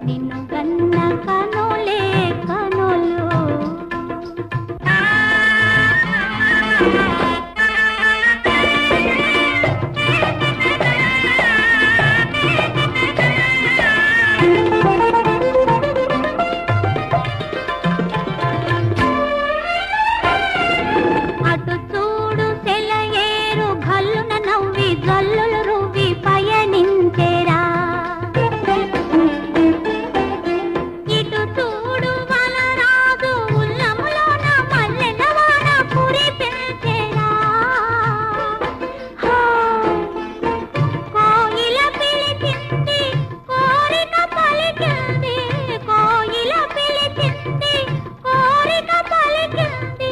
నిన్ను గన్న కనులే కనులు అటు చూడు సెలయేరు గల్లున నవ్వి జల్లులు రువ్వి పయనించెరా ఇటు చూడు వలరాజు ఉల్లములోన మల్లెల వాన కురిపించెరా కోయిల పిలిచింది కోరిక పలికింది కోయిల పిలిచింది కోరిక పలికింది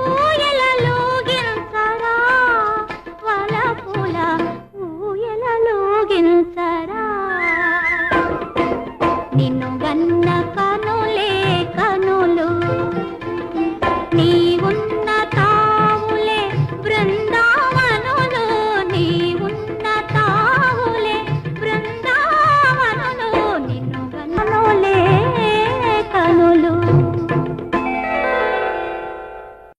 ఊయలలోగించరా వలపుల ఊయలలోగించరా నిన్ను గన్న కనులే కనులు నీ